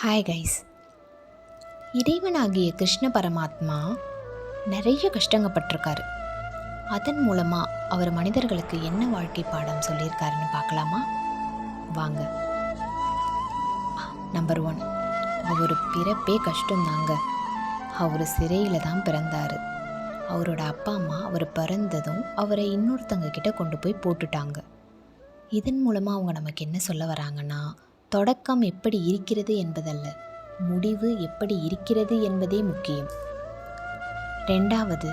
Hi guys. இறைவனாகிய கிருஷ்ண பரமாத்மா நிறைய கஷ்டங்கப்பட்டிருக்காரு. அதன் மூலமாக அவர் மனிதர்களுக்கு என்ன வாழ்க்கை பாடம் சொல்லியிருக்காருன்னு பார்க்கலாமா? வாங்க. நம்பர் 1, அவர் பிறப்பே கஷ்டம்தாங்க. அவர் சிறையில் தான் பிறந்தார். அவரோட அப்பா அம்மா அவர் பிறந்ததும் அவரை இன்னொருத்தங்க கிட்ட கொண்டு போய் போட்டுட்டாங்க. இதன் மூலமாக அவங்க நமக்கு என்ன சொல்ல வராங்கன்னா, தொடக்கம் எப்படி இருக்கிறது என்பதல்ல, முடிவு எப்படி இருக்கிறது என்பதே முக்கியம். 2வது,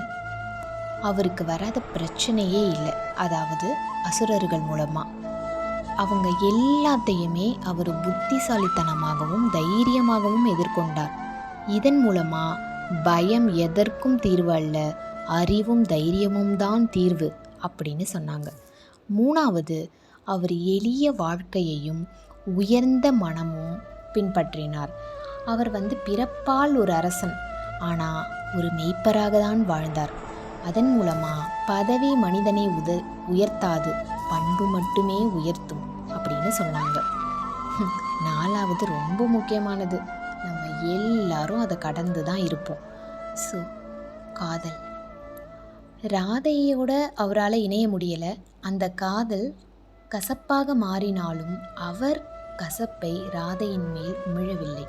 அவருக்கு வராத பிரச்சனையே இல்லை. அதாவது அசுரர்கள் மூலமாக அவங்க எல்லாத்தையுமே அவர் புத்திசாலித்தனமாகவும் தைரியமாகவும் எதிர்கொண்டார். இதன் மூலமாக பயம் எதற்கும் தீர்வு அல்ல, அறிவும் தைரியமும் தான் தீர்வு அப்படின்னு சொன்னாங்க. 3வது, அவர் எளிய வாழ்க்கையையும் உயர்ந்த மனமும் பின்பற்றினார். அவர் பிறப்பால் ஒரு அரசன், ஆனால் ஒரு மெய்ப்பராக தான் வாழ்ந்தார். அதன் மூலமாக பதவி மனிதனை உயர்த்தாது, பண்பு மட்டுமே உயர்த்தும் அப்படின்னு சொன்னாங்க. 4வது ரொம்ப முக்கியமானது, நம்ம எல்லாரும் அதை கடந்து தான் இருப்போம். ஸோ காதல். ராதையோட அவரால் இணைய முடியலை. அந்த காதல் கசப்பாக மாறினாலும் அவர் கசப்பை ராதையின் மேல் உமிழவில்லை.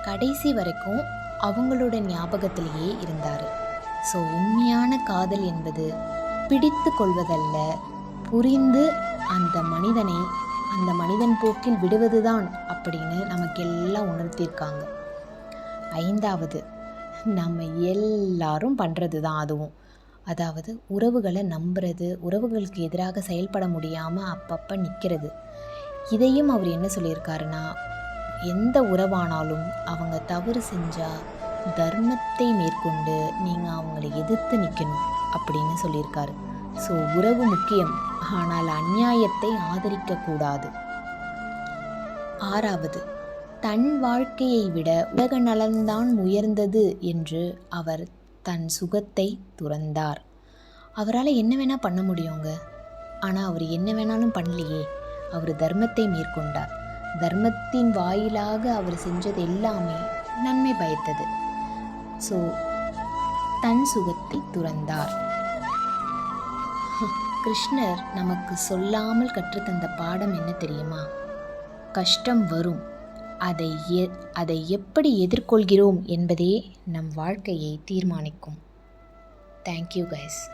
கடைசி வரைக்கும் அவங்களோட ஞாபகத்திலேயே இருந்தார். ஸோ உண்மையான காதல் என்பது பிடித்து கொள்வதல்ல, புரிந்து அந்த மனிதன் போக்கில் விடுவதுதான் அப்படின்னு நமக்கெல்லாம் உணர்த்தியிருக்காங்க. 5வது, நம்ம எல்லாரும் பண்ணுறது தான் அதுவும். அதாவது உறவுகளை நம்புறது, உறவுகளுக்கு எதிராக செயல்பட முடியாமல் அப்பப்போ நிற்கிறது. இதையும் அவர் என்ன சொல்லியிருக்காருன்னா, எந்த உறவானாலும் அவங்க தவறு செஞ்சால் தர்மத்தை மேற்கொண்டு நீங்கள் அவங்கள எதிர்த்து நிற்கணும் அப்படின்னு சொல்லியிருக்காரு. ஸோ உறவு முக்கியம், ஆனால் அநியாயத்தை ஆதரிக்கக்கூடாது. 6வது, தன் வாழ்க்கையை விட உலக நலன்தான் உயர்ந்தது என்று அவர் தன் சுகத்தை துறந்தார். அவரால் என்ன வேணால் பண்ண முடியுங்க, ஆனால் அவர் என்ன வேணாலும் பண்ணலையே. அவர் தர்மத்தை மேற்கொண்டார். தர்மத்தின் வாயிலாக அவர் செஞ்சது எல்லாமே நன்மை பயத்தது. ஸோ தன் சுகத்தை துறந்தார். கிருஷ்ணர் நமக்கு சொல்லாமல் கற்றுத்தந்த பாடம் என்ன தெரியுமா? கஷ்டம் வரும், அதை எப்படி எதிர்கொள்கிறோம் என்பதே நம் வாழ்க்கையை தீர்மானிக்கும். Thank you guys.